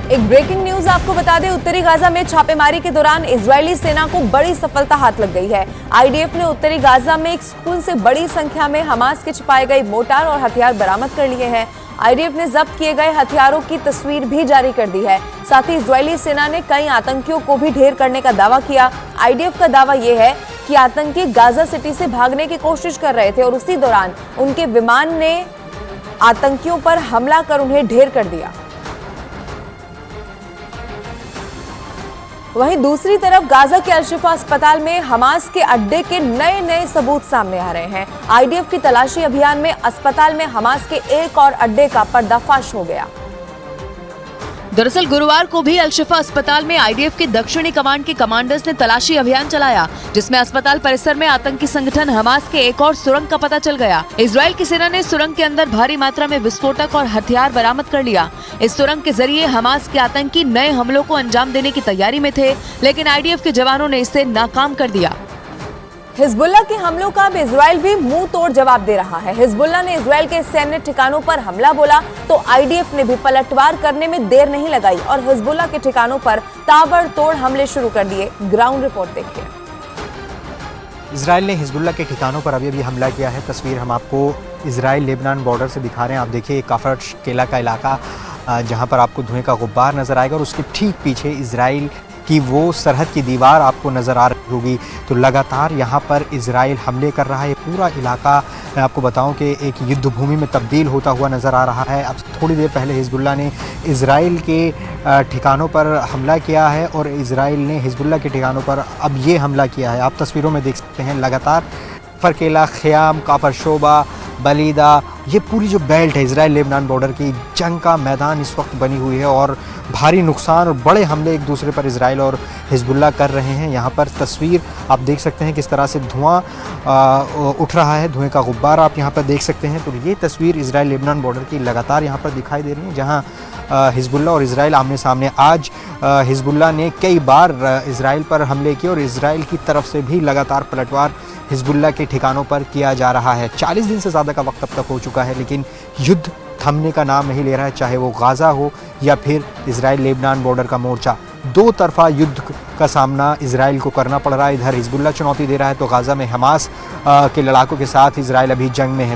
एक breaking news आपको बता दें, उत्तरी गाजा में छापेमारी के दौरान इजरायली सेना को बड़ी सफलता हाथ लग गई है। आईडीएफ ने उत्तरी गाजा में एक स्कूल से बड़ी संख्या में हमास के छिपाए गए मोर्टार और हथियार बरामद कर लिए हैं। आईडीएफ ने जब्त किए गए हथियारों की तस्वीर भी जारी कर दी है। साथ ही इजरायली सेना ने कई आतंकियों को भी ढेर करने का दावा किया। आईडीएफ का दावा यह है कि आतंकी गाजा सिटी से भागने की कोशिश कर रहे थे और उसी दौरान उनके विमान ने आतंकियों पर हमला कर उन्हें ढेर कर दिया। वहीं दूसरी तरफ गाजा के अल-शिफा अस्पताल में हमास के अड्डे के नए सबूत सामने आ रहे हैं। आईडीएफ की तलाशी अभियान में अस्पताल में हमास के एक और अड्डे का पर्दाफाश हो गया। दरअसल गुरुवार को भी अल-शिफा अस्पताल में आईडीएफ के दक्षिणी कमांड के कमांडर्स ने तलाशी अभियान चलाया, जिसमें अस्पताल परिसर में आतंकी संगठन हमास के एक और सुरंग का पता चल गया। इजरायल की सेना ने सुरंग के अंदर भारी मात्रा में विस्फोटक और हथियार बरामद कर लिया। इस सुरंग के जरिए हमास के आतंकी नए हमलों को अंजाम देने की तैयारी में थे, लेकिन आईडीएफ के जवानों ने इसे नाकाम कर दिया। हिजबुल्लाह के हमलों का अब इजरायल भी मुंह तोड़ जवाब दे रहा है। हिजबुल्लाह ने इजरायल के सैन्य ठिकानों पर हमला बोला तो आईडीएफ ने भी पलटवार करने में देर नहीं लगाई और हिजबुल्लाह के ठिकानों पर ताबड़तोड़ हमले शुरू कर दिए। ग्राउंड रिपोर्ट देखिए। इजरायल ने हिजबुल्लाह के ठिकानों पर अभी हमला किया है। तस्वीर हम आपको इजरायल लेबनान बॉर्डर से दिखा रहे हैं। आप देखिए काफर केला का इलाका जहां पर आपको धुएं का गुब्बार नजर आएगा और उसके ठीक पीछे इजरायल कि वो सरहद की दीवार आपको नज़र आ रही होगी। तो लगातार यहाँ पर इजराइल हमले कर रहा है। पूरा इलाका मैं आपको बताऊं कि एक युद्ध भूमि में तब्दील होता हुआ नज़र आ रहा है। अब थोड़ी देर पहले हिजबुल्लाह ने इजराइल के ठिकानों पर हमला किया है और इजराइल ने हिजबुल्लाह के ठिकानों पर अब ये हमला किया है। आप तस्वीरों में देख सकते हैं लगातार फरकेला, ख़याम, काफर शोबा, बलीदा, ये पूरी जो बेल्ट है इजराइल लेबनान बॉर्डर की जंग का मैदान इस वक्त बनी हुई है और भारी नुकसान और बड़े हमले एक दूसरे पर इजराइल और हिजबुल्लाह कर रहे हैं। यहाँ पर तस्वीर आप देख सकते हैं किस तरह से धुआं उठ रहा है, धुएं का गुब्बार आप यहाँ पर देख सकते हैं। तो ये तस्वीर इजराइल लेबनान बॉर्डर की लगातार यहाँ पर दिखाई दे रही है, जहाँ हिजबुल्लाह और इजराइल आमने सामने। आज हिजबुल्लाह ने कई बार इजराइल पर हमले किए और इजराइल की तरफ से भी लगातार पलटवार हिजबुल्लाह के ठिकानों पर किया जा रहा है। 40 दिन से ज़्यादा का वक्त अब तक हो चुका है, लेकिन युद्ध थमने का नाम नहीं ले रहा है, चाहे वो गाज़ा हो या फिर इजराइल लेबनान बॉर्डर का मोर्चा। दो तरफा युद्ध का सामना इजराइल को करना पड़ रहा है। इधर हिजबुल्लाह चुनौती दे रहा है तो गाज़ा में हमास के लड़ाकों के साथ इजराइल अभी जंग में है।